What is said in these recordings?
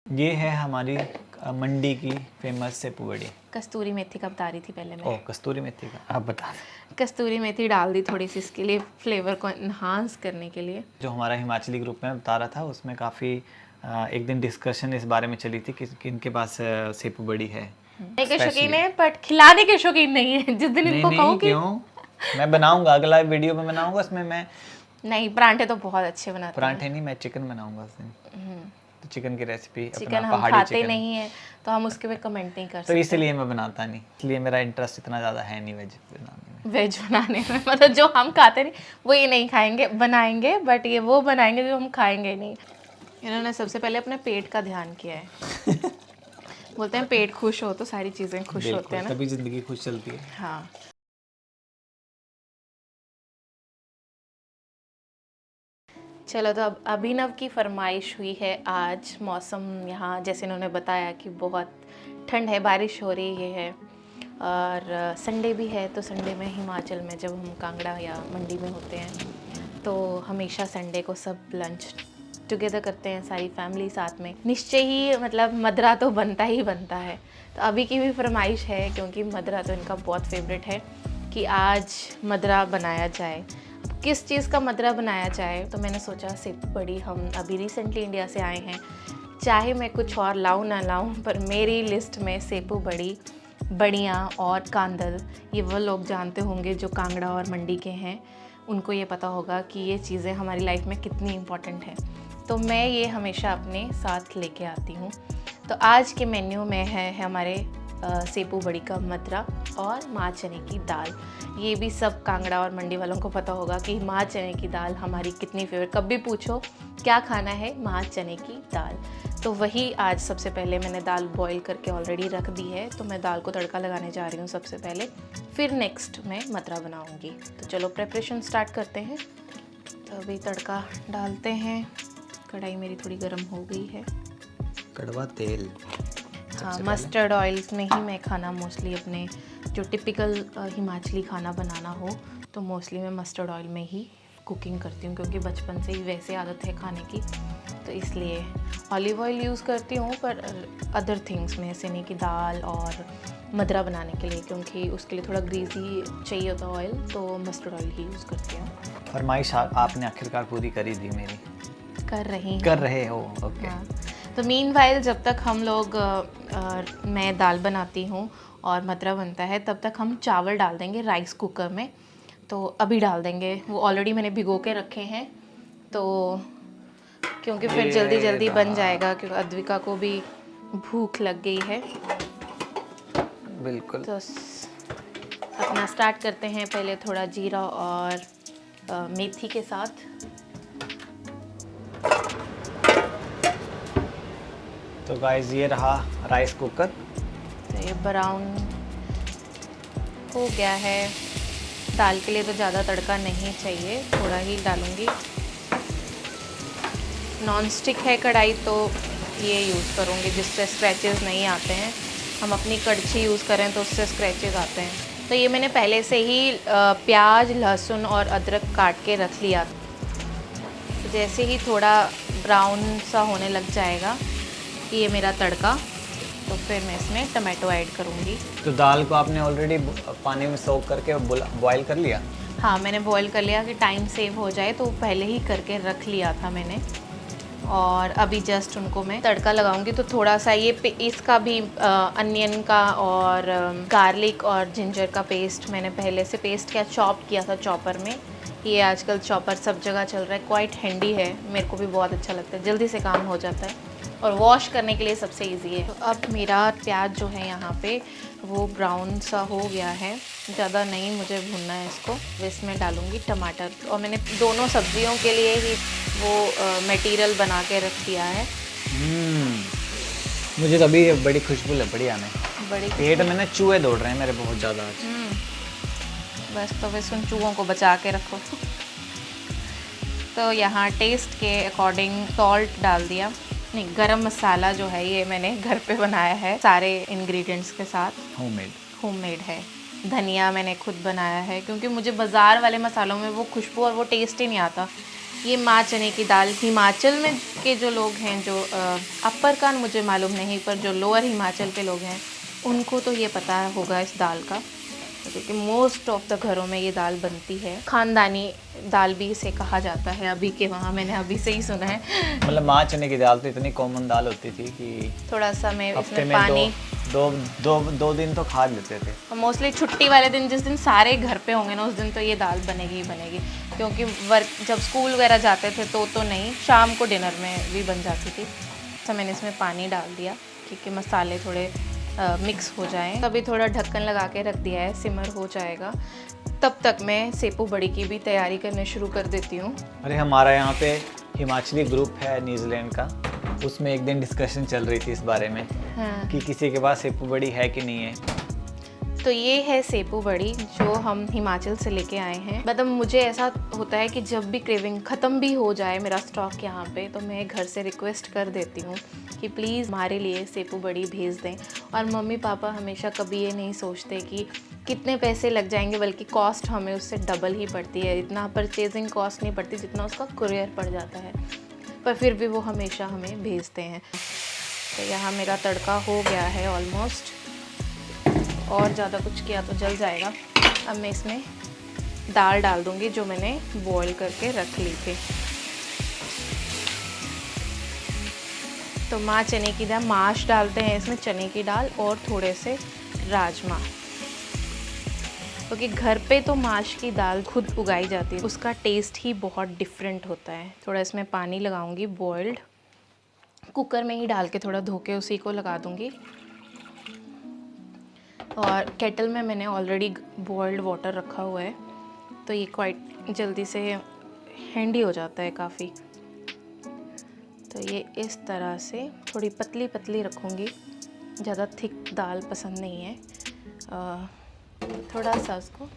ये है हमारी मंडी की फेमस सेपू बड़ी। कस्तूरी मेथी का बता रही थी पहले मैं। ओह, कस्तूरी मेथी का आप बता दें। कस्तूरी मेथी डाल दी थोड़ी सी इसके लिए, फ्लेवर को इन्हांस करने के लिए। जो हमारा हिमाचली ग्रुप में बता रहा था उसमें काफ़ी एक दिन डिस्कशन इस बारे में चली थी कि किनके पास सेपू बड़ी है। खाने के शौकीन है बट खिलाने के शौकीन नहीं है। जिस दिन इनको कहूँ कि क्यों, मैं बनाऊंगा, अगला वीडियो में बनाऊंगा, उसमें मैं नहीं, परांठे तो बहुत अच्छे बनाते हैं। परांठे नहीं, मैं चिकन बनाऊंगा उस दिन। तो चिकन की रेसिपी चिकन अपना हम पहाड़ी खाते चिकन नहीं है तो हम उसके पे कमेंट नहीं कर तो सकते। इसलिए मैं बनाता नहीं, इसलिए मेरा इंटरेस्ट इतना ज़्यादा है नहीं वेज बनाने में। वेज बनाने में मतलब जो हम खाते नहीं वो ये नहीं खाएंगे, बनाएंगे, बट ये वो बनाएंगे जो हम खाएंगे नहीं। इन्होंने सबसे पहले अपने पेट का ध्यान किया है। बोलते हैं पेट खुश हो तो सारी चीज़ें खुश होते हैं ना। तभी ज़िंदगी खुश चलती है। हाँ। चलो, तो अब अभिनव की फरमाइश हुई है आज। मौसम यहाँ जैसे इन्होंने बताया कि बहुत ठंड है, बारिश हो रही है और संडे भी है। तो संडे में हिमाचल में जब हम कांगड़ा या मंडी में होते हैं तो हमेशा संडे को सब लंच टुगेदर करते हैं, सारी फैमिली साथ में। निश्चय ही मतलब मदरा तो बनता ही बनता है। तो अभी की भी फरमाइश है, क्योंकि मदरा तो इनका बहुत फेवरेट है, कि आज मदरा बनाया जाए। किस चीज़ का मदरा बनाया जाए, तो मैंने सोचा सेपू बड़ी, हम अभी रिसेंटली इंडिया से आए हैं, चाहे मैं कुछ और लाऊं ना लाऊं, पर मेरी लिस्ट में सेपू बड़ी, बड़ियाँ और कांदल, ये वो लोग जानते होंगे जो कांगड़ा और मंडी के हैं। उनको ये पता होगा कि ये चीज़ें हमारी लाइफ में कितनी इम्पॉर्टेंट है। तो मैं ये हमेशा अपने साथ लेके आती हूँ। तो आज के मेन्यू में है हमारे सेपू बड़ी का मदरा और माँ चने की दाल। ये भी सब कांगड़ा और मंडी वालों को पता होगा कि माँ चने की दाल हमारी कितनी फेवरेट। कभी पूछो क्या खाना है, माँ चने की दाल। तो वही आज सबसे पहले मैंने दाल बॉईल करके ऑलरेडी रख दी है, तो मैं दाल को तड़का लगाने जा रही हूँ सबसे पहले, फिर नेक्स्ट मैं मदरा बनाऊँगी। तो चलो प्रेपरेशन स्टार्ट करते हैं। तो अभी तड़का डालते हैं। कढ़ाई मेरी थोड़ी गर्म हो गई है। कड़वा तेल, हाँ, मस्टर्ड ऑयल में ही मैं खाना मोस्टली अपने जो टिपिकल हिमाचली खाना बनाना हो तो मोस्टली मैं मस्टर्ड ऑयल में ही कुकिंग करती हूँ, क्योंकि बचपन से ही वैसे आदत है खाने की। तो इसलिए ऑलिव ऑयल यूज़ करती हूँ, पर अदर थिंग्स में चने की दाल और मदरा बनाने के लिए, क्योंकि उसके लिए थोड़ा ग्रीसी चाहिए होता ऑयल, तो मस्टर्ड ऑयल ही यूज़ करती हूँ। फरमाइश आपने आखिरकार पूरी करी दी मेरी। कर रहे हो, ओके। हाँ। तो मीनवाइल जब तक हम लोग मैं दाल बनाती हूँ और मदरा बनता है, तब तक हम चावल डाल देंगे राइस कुकर में। तो अभी डाल देंगे, वो ऑलरेडी मैंने भिगो के रखे हैं, तो क्योंकि फिर जल्दी जल्दी बन जाएगा, क्योंकि अद्विका को भी भूख लग गई है। बिल्कुल। तो अपना स्टार्ट करते हैं। पहले थोड़ा जीरा और मेथी के साथ। तो गाइस ये रहा राइस कुकर। तो ये ब्राउन हो गया है। दाल के लिए तो ज़्यादा तड़का नहीं चाहिए, थोड़ा ही डालूँगी। नॉन स्टिक है कढ़ाई, तो ये यूज़ करूँगी जिससे स्क्रैचेस नहीं आते हैं। हम अपनी कड़छी यूज़ करें तो उससे स्क्रैचेस आते हैं। तो ये मैंने पहले से ही प्याज, लहसुन और अदरक काट के रख लिया। तो जैसे ही थोड़ा ब्राउन सा होने लग जाएगा ये मेरा तड़का, तो फिर मैं इसमें टमाटो ऐड करूँगी। तो दाल को आपने ऑलरेडी पानी में सोक करके बॉईल कर लिया? हाँ, मैंने बॉईल कर लिया कि टाइम सेव हो जाए, तो पहले ही करके रख लिया था मैंने। और अभी जस्ट उनको मैं तड़का लगाऊंगी। तो थोड़ा सा ये इसका भी अनियन का और गार्लिक और जिंजर का पेस्ट मैंने पहले से पेस्ट किया, चॉप किया था चॉपर में। ये आजकल चॉपर सब जगह चल रहा है, क्वाइट हैंडी है, मेरे को भी बहुत अच्छा लगता है, जल्दी से काम हो जाता है और वॉश करने के लिए सबसे इजी है। तो अब मेरा प्याज जो है यहाँ पे वो ब्राउन सा हो गया है, ज़्यादा नहीं मुझे भूनना है इसको। इसमें डालूँगी टमाटर, और मैंने दोनों सब्जियों के लिए ही वो मटेरियल बना के रख दिया है। मुझे तो अभी बड़ी खुशबू लग पड़ी आने, बड़ी पेट में ना चूहे दौड़ रहे हैं मेरे बहुत ज़्यादा आज। बस, तो बस उन चूहों को बचा के रखो। तो यहाँ टेस्ट के अकॉर्डिंग सॉल्ट डाल दिया। नहीं, गरम मसाला जो है ये मैंने घर पे बनाया है सारे इंग्रेडिएंट्स के साथ। होममेड है। धनिया मैंने खुद बनाया है, क्योंकि मुझे बाज़ार वाले मसालों में वो खुशबू और वो टेस्ट ही नहीं आता। ये माँ चने की दाल हिमाचल में के जो लोग हैं, जो अपर कान मुझे मालूम नहीं, पर जो लोअर हिमाचल के लोग हैं उनको तो ये पता होगा इस दाल का, क्योंकि मोस्ट ऑफ द घरों में ये दाल बनती है। खानदानी दाल भी इसे कहा जाता है, अभी के वहाँ मैंने अभी से ही सुना है। मतलब माँ चने की दाल तो इतनी कॉमन दाल होती थी कि थोड़ा सा मैं हफ्ते इसमें में पानी दो दिन तो खा लेते थे। मोस्टली छुट्टी वाले दिन, जिस दिन सारे घर पे होंगे ना, उस दिन तो ये दाल बनेगी ही बनेगी, क्योंकि वर्क जब स्कूल वगैरह जाते थे तो नहीं, शाम को डिनर में भी बन जाती थी। तो मैंने इसमें पानी डाल दिया क्योंकि मसाले थोड़े मिक्स हो जाएं। अभी थोड़ा ढक्कन लगा के रख दिया है, सिमर हो जाएगा। तब तक मैं सेपू बड़ी की भी तैयारी करने शुरू कर देती हूँ। अरे हमारा यहाँ पे हिमाचली ग्रुप है न्यूजीलैंड का, उसमें एक दिन डिस्कशन चल रही थी इस बारे में हाँ। कि किसी के पास सेपू बड़ी है कि नहीं है। तो ये है सेपू बड़ी जो हम हिमाचल से लेके आए हैं। मतलब मुझे ऐसा होता है कि जब भी क्रेविंग ख़त्म भी हो जाए मेरा स्टॉक यहाँ पे, तो मैं घर से रिक्वेस्ट कर देती हूँ कि प्लीज़ हमारे लिए सेपू बड़ी भेज दें। और मम्मी पापा हमेशा कभी ये नहीं सोचते कि कितने पैसे लग जाएंगे, बल्कि कॉस्ट हमें उससे डबल ही पड़ती है। इतना परचेजिंग कॉस्ट नहीं पड़ती जितना उसका कुरियर पड़ जाता है, पर फिर भी वो हमेशा हमें भेजते हैं। तो यहाँ मेरा तड़का हो गया है ऑलमोस्ट, और ज़्यादा कुछ किया तो जल जाएगा। अब मैं इसमें दाल डाल दूँगी जो मैंने बॉईल करके रख ली थी। तो माँ चने की दाल, माश डालते हैं इसमें, चने की दाल और थोड़े से राजमा, क्योंकि घर पे तो माश की दाल खुद उगाई जाती है, उसका टेस्ट ही बहुत डिफरेंट होता है। थोड़ा इसमें पानी लगाऊंगी बॉइल्ड, कुकर में ही डाल के थोड़ा धो के उसी को लगा दूंगी। और केटल में मैंने ऑलरेडी बॉइल्ड वाटर रखा हुआ है, तो ये क्वाइट जल्दी से हैंडी हो जाता है काफ़ी। तो ये इस तरह से थोड़ी पतली पतली रखूँगी, ज़्यादा थिक दाल पसंद नहीं है। थोड़ा सा उसको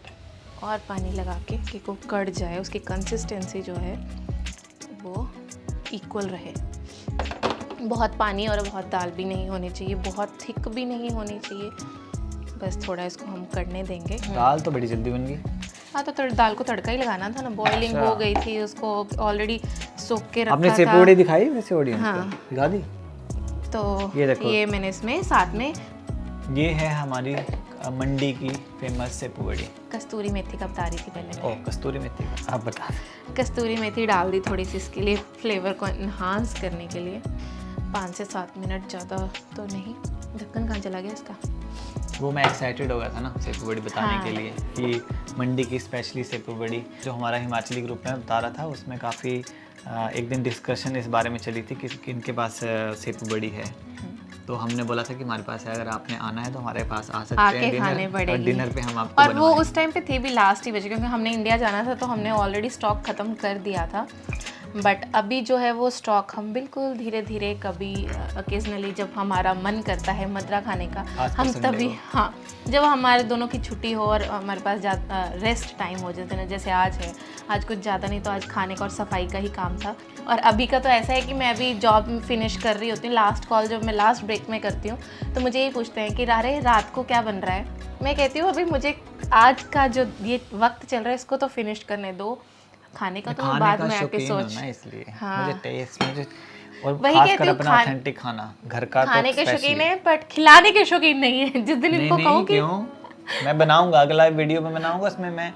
और पानी लगा के कि वो कट जाए, उसकी कंसिस्टेंसी जो है वो इक्वल रहे। बहुत पानी और बहुत दाल भी नहीं होनी चाहिए, बहुत थिक भी नहीं होनी चाहिए, बस थोड़ा इसको हम करने देंगे। दाल तो बड़ी जल्दी बन गई। हाँ, तो दाल को तड़का ही लगाना था ना, बॉइलिंग हो गई थी, उसको ऑलरेडी सोख के रखा आपने था। सेपू बड़ी दिखाई वैसे ऑडियंस हाँ। को दिखा दी। तो ये देखो, ये मैंने इसमें साथ में ये है हमारी मंडी की फेमस सेपू बड़ी। कस्तूरी मेथी का बता रही थी पहले। ओ कस्तूरी मेथी, आप बता। कस्तूरी मेथी डाल दी थोड़ी सी इसके लिए, फ्लेवर को इन्हांस करने के लिए। 5 से 7 मिनट, ज़्यादा तो नहीं। ढक्कन कहाँ चला गया इसका? वो मैं एक्साइटेड हो गया था ना सेपू बड़ी बताने हाँ। के लिए कि मंडी की स्पेशली सेपू बड़ी जो हमारा हिमाचली ग्रुप में बता रहा था, उसमें काफ़ी एक दिन डिस्कशन इस बारे में चली थी कि किनके पास सेपू बड़ी है। तो हमने बोला था कि हमारे पास है, अगर आपने आना है तो हमारे पास आ सकते हैं डिनर, और डिनर पे हम आपको और वो उस टाइम पे थे भी लास्ट ही बजे, क्योंकि हमने इंडिया जाना था तो हमने ऑलरेडी स्टॉक ख़त्म कर दिया था। बट अभी जो है वो स्टॉक हम बिल्कुल धीरे धीरे, कभी ओकेजनली जब हमारा मन करता है मदरा खाने का, हम तभी, हाँ, जब हमारे दोनों की छुट्टी हो और हमारे पास रेस्ट टाइम हो जाता है, जैसे आज है, आज कुछ ज़्यादा नहीं तो आज खाने का और सफाई का ही काम था। और अभी का तो ऐसा है कि मैं अभी जॉब फिनिश कर रही होती हूँ, लास्ट कॉल जब मैं लास्ट ब्रेक में करती हूँ तो मुझे ये पूछते हैं कि अरे रात को क्या बन रहा है। मैं कहती हूँ अभी मुझे आज का जो ये वक्त चल रहा है इसको तो फिनिश करने दो, खाने का तो मैं बाद में आके सोच, इसलिए हाँ, मुझे टेस्ट, मुझे और वही खासकर अपना ऑथेंटिक खाना घर का खाने तो के शौकीन है, बट खिलाने के शौकीन नहीं है। जिस दिन इनको कहूँ कि क्यों, मैं बनाऊंगा, अगला वीडियो में बनाऊंगा, उसमें मैं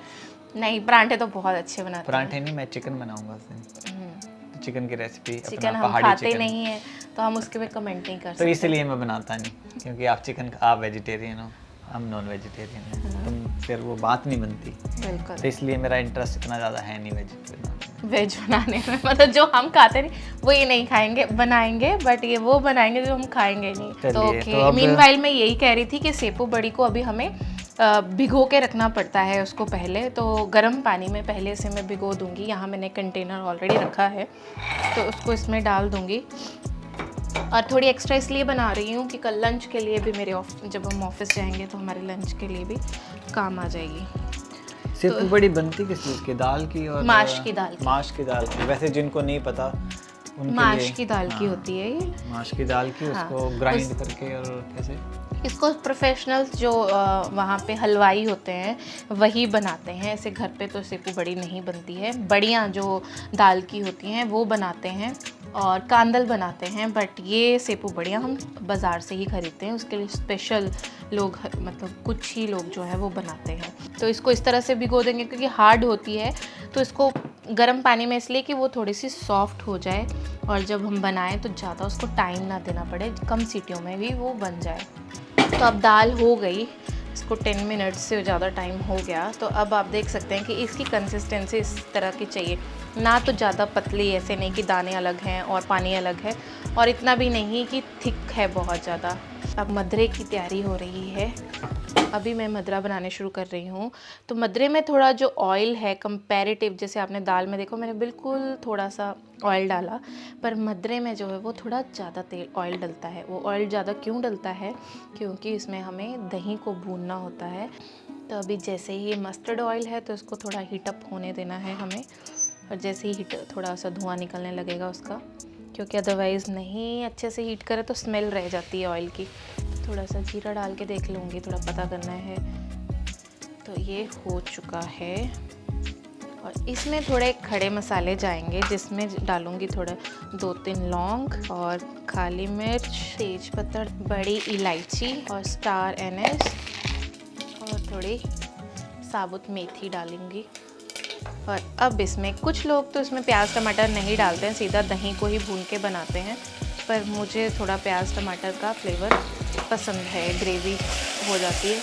नहीं, परांठे तो बहुत अच्छे बनाते हैं। परांठे नहीं, मैं चिकन बनाऊंगा उस दिन, चिकन की रेसिपी, चिकन अपना हम पहाड़ी खाते चिकन नहीं है तो हम उसके में कमेंट नहीं कर तो सकते। इसलिए मैं बनाता नहीं, क्योंकि आप चिकन, आप वेजिटेरियन हो, हम नॉन वेजिटेरियन हैं, तो फिर वो बात नहीं बनती। बिल्कुल, तो इसलिए मेरा इंटरेस्ट इतना ज़्यादा है नहीं वेज बनाने में। मतलब जो हम खाते नहीं वो ये नहीं खाएंगे, बनाएंगे, बट ये वो बनाएंगे जो हम खाएंगे नहीं। तो ओके, मीनवाइल मैं यही कह रही थी कि सेपू बड़ी को अभी हमें भिगो के रखना पड़ता है उसको पहले, तो गर्म पानी में पहले से मैं भिगो दूंगी। यहाँ मैंने कंटेनर ऑलरेडी रखा है तो उसको इसमें डाल दूंगी। और थोड़ी एक्स्ट्रा इसलिए बना रही हूँ कि कल लंच के लिए भी मेरे जब हम ऑफिस जाएंगे तो हमारे लंच के लिए भी काम आ जाएगी। सेपू बड़ी बनती किस चीज़ की, दाल की और माश की दाल की। माश की दाल की। वैसे जिनको नहीं पता उनके माश लिए। की दाल की हाँ, होती है ये। माश की दाल की, हाँ, उसको ग्राइंड करके और कैसे? इसको प्रोफेशनल्स जो वहाँ पे हलवाई होते हैं वही बनाते हैं, ऐसे घर पे तो सेपू बड़ी नहीं बनती है। बड़ियाँ जो दाल की होती हैं वो बनाते हैं और कांदल बनाते हैं, बट ये सेपू बड़ियाँ हम बाज़ार से ही खरीदते हैं। उसके लिए स्पेशल लोग मतलब कुछ ही लोग जो है वो बनाते हैं। तो इसको इस तरह से भिगो देंगे क्योंकि हार्ड होती है, तो इसको गर्म पानी में इसलिए कि वो थोड़ी सी सॉफ्ट हो जाए और जब हम बनाएं तो ज़्यादा उसको टाइम ना देना पड़े, कम सीटियों में भी वो बन जाए। तो अब दाल हो गई, इसको 10 मिनट से ज़्यादा टाइम हो गया। तो अब आप देख सकते हैं कि इसकी कंसिस्टेंसी इस तरह की चाहिए, ना तो ज़्यादा पतली, ऐसे नहीं कि दाने अलग हैं और पानी अलग है, और इतना भी नहीं कि थिक है बहुत ज़्यादा। अब मद्रे की तैयारी हो रही है। अभी मैं मद्रा बनाने शुरू कर रही हूँ। तो मद्रे में थोड़ा जो ऑयल है कंपैरेटिव, जैसे आपने दाल में देखो मैंने बिल्कुल थोड़ा सा ऑयल डाला, पर मद्रे में जो है वो थोड़ा ज़्यादा तेल ऑयल डलता है। वो ऑयल ज़्यादा क्यों डलता है? क्योंकि इसमें हमें दही को भूनना होता है। तो अभी जैसे ही ये मस्टर्ड ऑयल है तो इसको थोड़ा हीटअप होने देना है हमें, और जैसे ही हीट थोड़ा सा धुआं निकलने लगेगा उसका, क्योंकि अदरवाइज़ नहीं अच्छे से हीट करे तो स्मेल रह जाती है ऑयल की। थोड़ा सा जीरा डाल के देख लूँगी, थोड़ा पता करना है। तो ये हो चुका है, और इसमें थोड़े खड़े मसाले जाएंगे, जिसमें डालूँगी थोड़ा 2-3 लौंग और काली मिर्च, तेज पत्ता, बड़ी इलायची और स्टार एनिस, और थोड़ी साबुत मेथी डालूँगी। और अब इसमें कुछ लोग तो इसमें प्याज टमाटर नहीं डालते हैं, सीधा दही को ही भून के बनाते हैं, पर मुझे थोड़ा प्याज टमाटर का फ्लेवर पसंद है, ग्रेवी हो जाती है।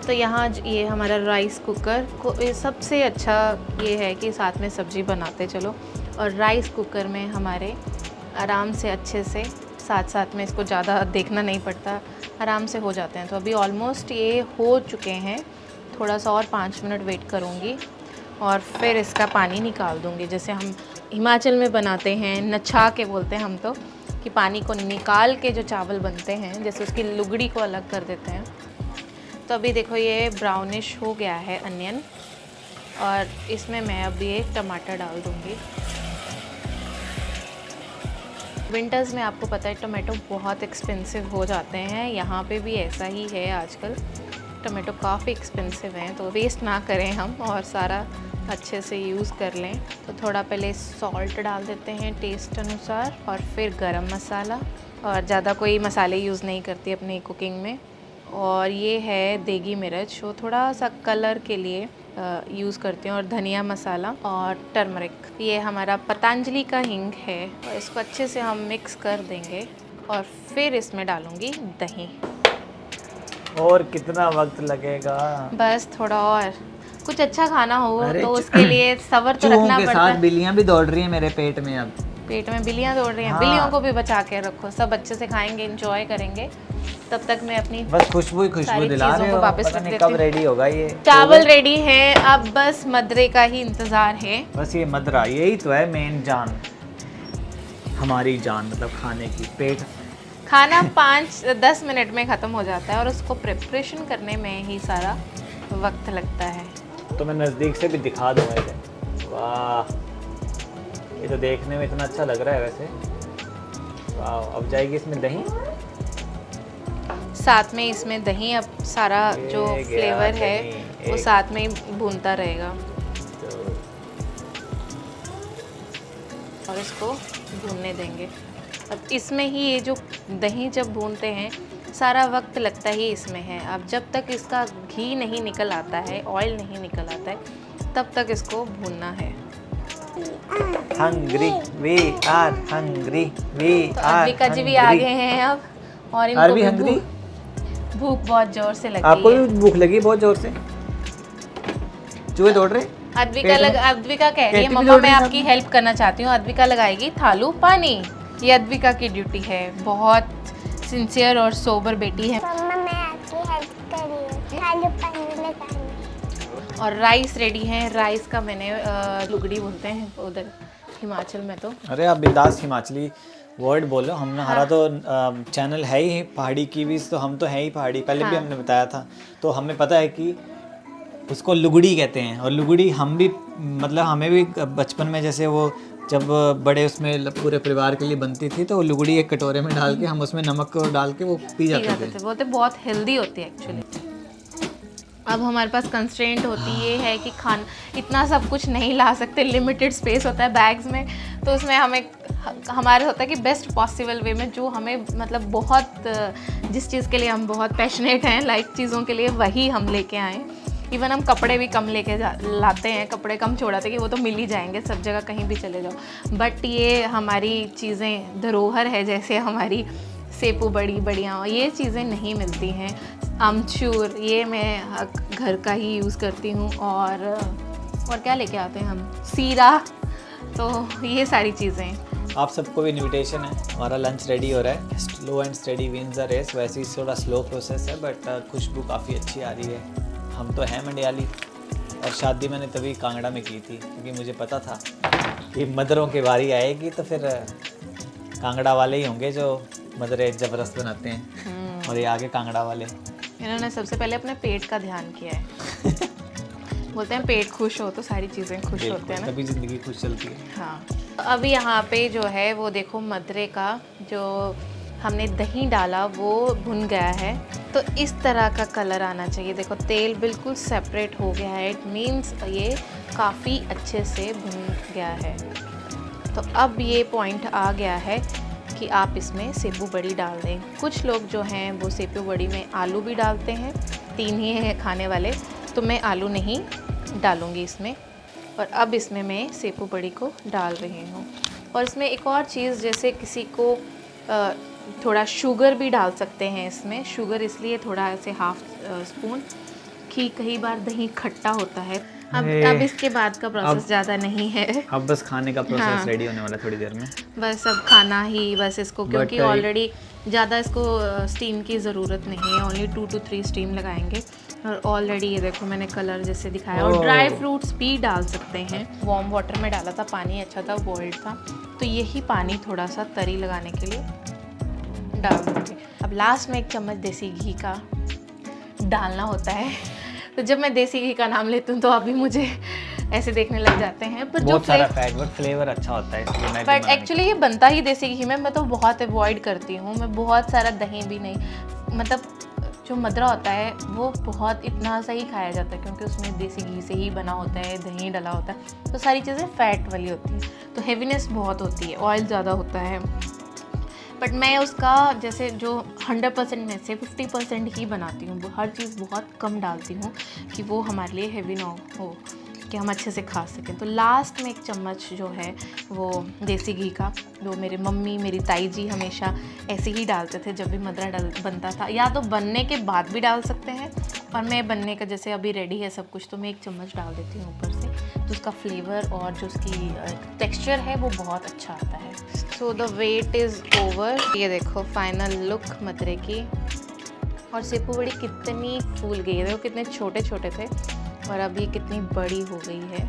तो यहाँ ये हमारा राइस कुकर को ये सबसे अच्छा ये है कि साथ में सब्ज़ी बनाते चलो, और राइस कुकर में हमारे आराम से अच्छे से साथ साथ में इसको ज़्यादा देखना नहीं पड़ता, आराम से हो जाते हैं। तो अभी ऑलमोस्ट ये हो चुके हैं, थोड़ा सा और 5 मिनट वेट करूँगी और फिर इसका पानी निकाल दूँगी। जैसे हम हिमाचल में बनाते हैं, नछा के बोलते हैं हम तो, कि पानी को निकाल के जो चावल बनते हैं, जैसे उसकी लुगड़ी को अलग कर देते हैं। तो अभी देखो ये ब्राउनिश हो गया है अनियन, और इसमें मैं अभी एक टमाटर डाल दूँगी। विंटर्स में आपको पता है टमाटो बहुत एक्सपेंसिव हो जाते हैं, यहाँ पे भी ऐसा ही है आजकल, टमाटो काफ़ी एक्सपेंसिव हैं, तो वेस्ट ना करें हम और सारा अच्छे से यूज़ कर लें। तो थोड़ा पहले सॉल्ट डाल देते हैं टेस्ट अनुसार, और फिर गरम मसाला, और ज़्यादा कोई मसाले यूज़ नहीं करती अपनी कुकिंग में। और ये है देगी मिर्च, वो थोड़ा सा कलर के लिए यूज़ करती हूँ, और धनिया मसाला और टर्मरिक। ये हमारा पतंजलि का हींग है, और इसको अच्छे से हम मिक्स कर देंगे, और फिर इसमें डालूँगी दही। और कितना वक्त लगेगा? बस थोड़ा और, कुछ अच्छा खाना हो अरे तो उसके लिए सब्र तो रखना के पड़ता साथ है। बिल्लियां भी दौड़ रही हैं मेरे पेट में अब। पेट में बिल्लियाँ दौड़ रही हैं, हाँ। बिल्लियों को भी बचा के रखो, सब अच्छे से खाएंगे, इंजॉय करेंगे। तब तक मैं अपनी बस खुशबू ही खुशबू सारी दिला चीज़ों रहे को हो, वापस पता रख नहीं देती कब हूँ। रेडी होगा ये चावल रेडी है, अब बस मदरे का ही इंतज़ार है। बस ये मदरा, यही तो है मेन जान, हमारी जान, मतलब खाने की। पेट खाना 5-10 मिनट में ख़त्म हो जाता है, और उसको प्रिपरेशन करने में ही सारा वक्त लगता है। तो मैं नज़दीक से भी दिखा दूँ इसे। वाह, ये तो देखने में इतना अच्छा लग रहा है वैसे। वाह, अब जाएगी इसमें दही, साथ में इसमें दही, अब सारा जो ये गया फ्लेवर है दही, वो एक- साथ में ही भूनता रहेगा, तो और इसको भूनने देंगे। अब इसमें ही ये जो दही जब भूनते हैं सारा वक्त लगता ही इसमें है। अब जब तक इसका घी नहीं निकल आता है, ऑयल नहीं निकल आता है, तब तक इसको भूनना है। Hungry, we are hungry, we तो आर अद्विका जी भी आ गए हैं अब, और इनको आर वी भी हंग्री? भूख बहुत जोर से लगी आपको है। भी भूख लगी बहुत जोर से? चूहे दौड़ रहे? अद्विका कह रही है कैटी भी मम्मा दौड़ मैं रही है आपकी हेल्प करना चाहती हूँ। अद्विका लगाएगी थालू पानी, ये अद्विका की ड्यूटी है, बहुत सिंसियर और सोबर बेटी है। मम्मा मैं आपकी हेल्प कर रही हूँ, थालू पानी लगाने। और राइस रेडी है, राइस का मैंने लुगड़ी बोलते हैं उधर हिमाचल में तो। अरे आप बिंदास हिमाचली वर्ड बोलो, हमने हमारा तो चैनल है ही पहाड़ी कीवीज, तो हम तो है ही पहाड़ी, पहले भी हाँ। हमने बताया था, तो हमें पता है कि उसको लुगड़ी कहते हैं। और लुगड़ी हम भी, मतलब हमें भी बचपन में जैसे वो जब बड़े उसमें पूरे परिवार के लिए बनती थी तो वो लुगड़ी एक कटोरे में डाल के हम उसमें नमक डाल के वो पी जाते थे। बोलते बहुत हेल्दी होती है एक्चुअली। अब हमारे पास कंस्ट्रेंट होती ये है कि खान इतना सब कुछ नहीं ला सकते, लिमिटेड स्पेस होता है बैग्स में, तो उसमें हमें हमारे होता है कि बेस्ट पॉसिबल वे में जो हमें मतलब बहुत जिस चीज़ के लिए हम बहुत पैशनेट हैं लाइक चीज़ों के लिए वही हम लेके आएँ। इवन हम कपड़े भी कम लेके लाते हैं, कपड़े कम छोड़ाते कि वो तो मिल ही जाएंगे सब जगह कहीं भी चले जाओ, बट ये हमारी चीज़ें धरोहर है, जैसे हमारी सेपू बड़ी बढ़िया ये चीज़ें नहीं मिलती हैं। अमचूर ये मैं घर का ही यूज़ करती हूँ, और क्या लेके आते हैं हम, सीरा, तो ये सारी चीज़ें। आप सबको भी इनविटेशन है, हमारा लंच रेडी हो रहा है। Slow and steady wins the race, वैसे ही थोड़ा स्लो प्रोसेस है बट खुशबू काफ़ी अच्छी आ रही है। हम तो हैं मंडियाली और शादी मैंने तभी कांगड़ा में की थी क्योंकि मुझे पता था कि मदरों की बारी आएगी तो फिर कांगड़ा वाले ही होंगे जो मदरें ज़बरदस्त बनाते हैं, और ये आगे कांगड़ा वाले। इन्होंने सबसे पहले अपने पेट का ध्यान किया है। बोलते हैं पेट खुश हो तो सारी चीज़ें खुश होते हैं ना, तभी ज़िंदगी खुश चलती है। हाँ। अभी यहाँ पे जो है वो देखो मदरे का जो हमने दही डाला वो भुन गया है, तो इस तरह का कलर आना चाहिए। देखो तेल बिल्कुल सेपरेट हो गया है, इट मीन्स ये काफ़ी अच्छे से भुन गया है। तो अब ये पॉइंट आ गया है कि आप इसमें सेपू बड़ी डाल दें। कुछ लोग जो हैं वो सेपू बड़ी में आलू भी डालते हैं, 3 ही हैं खाने वाले, तो मैं आलू नहीं डालूँगी इसमें। और अब इसमें मैं सेपू बड़ी को डाल रही हूँ। और इसमें एक और चीज़, जैसे किसी को थोड़ा शुगर भी डाल सकते हैं इसमें। शुगर इसलिए थोड़ा ऐसे हाफ स्पून, कि कई बार दही खट्टा होता है। अब इसके बाद का प्रोसेस ज़्यादा नहीं है, अब बस खाने का प्रोसेस हाँ। रेडी होने वाला है थोड़ी देर में। बस अब खाना ही बस इसको, क्योंकि ऑलरेडी ज़्यादा इसको स्टीम की ज़रूरत नहीं है, ओनली 2 to 3 स्टीम लगाएंगे। और ऑलरेडी ये देखो मैंने कलर जैसे दिखाया। और ड्राई फ्रूट्स भी डाल सकते हैं। वार्म वाटर में डाला था, पानी अच्छा था, बॉइल्ड था, तो यही पानी थोड़ा सा तरी लगाने के लिए डाल दूँगी। अब लास्ट में 1 चम्मच देसी घी का डालना होता है। तो जब मैं देसी घी का नाम लेती हूँ तो अभी मुझे ऐसे देखने लग जाते हैं, पर बहुत सारा फैट बट फ्लेवर अच्छा होता है इसलिए मैं बट एक्चुअली ये बनता ही देसी घी में। मैं तो बहुत अवॉइड करती हूँ, मैं बहुत सारा दही भी नहीं, मतलब जो मदरा होता है वो बहुत इतना सा ही खाया जाता है क्योंकि उसमें देसी घी से ही बना होता है, दही डला होता है, तो सारी चीज़ें फैट वाली होती हैं, तो हेवीनेस बहुत होती है, ऑयल ज़्यादा होता है। बट मैं उसका जैसे जो 100% में से 50% ही बनाती हूँ, हर चीज़ बहुत कम डालती हूँ कि वो हमारे लिए हेवी ना हो, कि हम अच्छे से खा सकें। तो लास्ट में 1 चम्मच जो है वो देसी घी का, जो मेरे मम्मी मेरी ताई जी हमेशा ऐसे ही डालते थे जब भी मदरा बनता था, या तो बनने के बाद भी डाल सकते हैं, और मैं बनने का जैसे अभी रेडी है सब कुछ तो मैं 1 चम्मच डाल देती हूँ ऊपर से, तो उसका फ्लेवर और जो उसकी टेक्सचर है वो बहुत अच्छा आता है। So the weight is over. ये देखो फाइनल लुक मदरे की। और सेपू बड़ी कितनी फूल गई है, देखो कितने छोटे छोटे थे और अब ये कितनी बड़ी हो गई है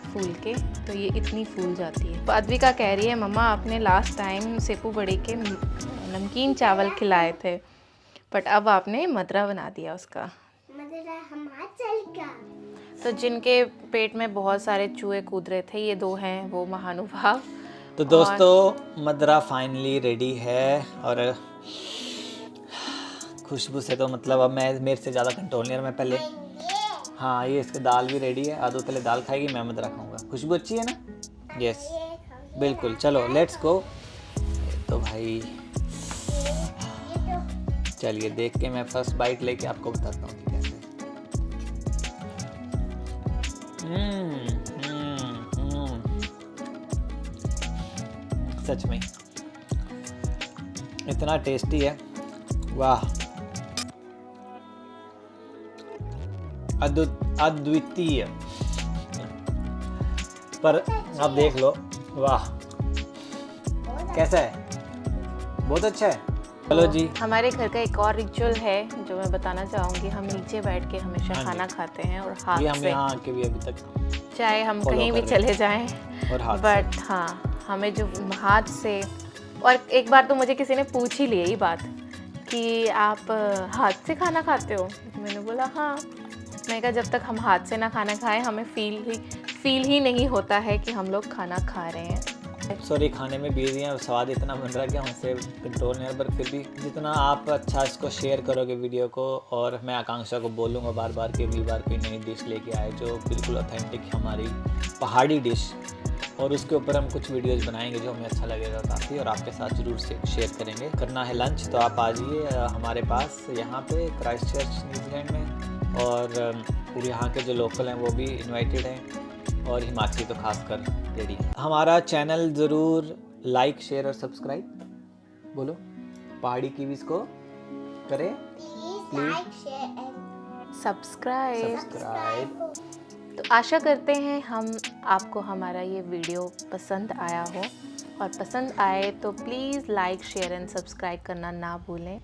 फूल के, तो ये इतनी फूल जाती है। अद्विका कह रही है मम्मा आपने लास्ट टाइम सेपू बड़ी के नमकीन चावल खिलाए थे, बट अब आपने मदरा बना दिया उसका। मदरा हिमाचल का। तो जिनके पेट में बहुत सारे चूहे कूद रहे थे, ये 2 हैं वो महानुभाव। तो दोस्तों मदरा फाइनली रेडी है, और खुशबू से तो मतलब अब मैं मेरे से ज़्यादा कंट्रोल नहीं है। मैं पहले हाँ ये इसके दाल भी रेडी है, आदो पहले दाल खाएगी, मैं मदरा खाऊंगा। खुशबू अच्छी है ना? यस बिल्कुल, चलो लेट्स गो। तो भाई चलिए देख के मैं फर्स्ट बाइट लेके आपको बताता हूँ कि कैसे। सच में इतना टेस्टी है, वाह अद्वितीय। पर आप देख लो, वाह कैसा है, बहुत अच्छा है। चलो जी, हमारे घर का एक और रिचुअल है जो मैं बताना चाहूँगी। हम नीचे बैठ के हमेशा खाना खाते हैं और हाथ ये हम से, यहाँ आके भी अभी तक चाहे हम follow कहीं भी कर रहे चले जाएं, और हाथ बट हाँ हमें जो हाथ से। और एक बार तो मुझे किसी ने पूछ ही लिया ये बात कि आप हाथ से खाना खाते हो, मैंने बोला हाँ, मैंने कहा जब तक हम हाथ से ना खाना खाएं हमें फील ही नहीं होता है कि हम लोग खाना खा रहे हैं। सॉरी, खाने में बिजी हैं, स्वाद इतना बन रहा है कि हमसे कंट्रोल नहीं है, पर फिर भी जितना आप अच्छा इसको शेयर करोगे वीडियो को, और मैं आकांक्षा को बोलूँगा बार बार कि अगली बार कोई नई डिश लेके आए जो बिल्कुल ऑथेंटिक हमारी पहाड़ी डिश, और उसके ऊपर हम कुछ वीडियोस बनाएंगे जो हमें अच्छा लगेगा काफ़ी, और आपके साथ ज़रूर से शेयर करेंगे। करना है लंच तो आप आ जाइए हमारे पास यहाँ पे क्राइस्टचर्च न्यूजीलैंड में, और फिर यहाँ के जो लोकल हैं वो भी इनवाइटेड हैं, और हिमाचली तो खासकर रेडी है। हमारा चैनल ज़रूर लाइक शेयर और सब्सक्राइब, बोलो पहाड़ी कीवीज़ को करें प्लीज़ सब्सक्राइब। तो आशा करते हैं हम आपको हमारा ये वीडियो पसंद आया हो, और पसंद आए तो please like share and subscribe करना ना भूलें।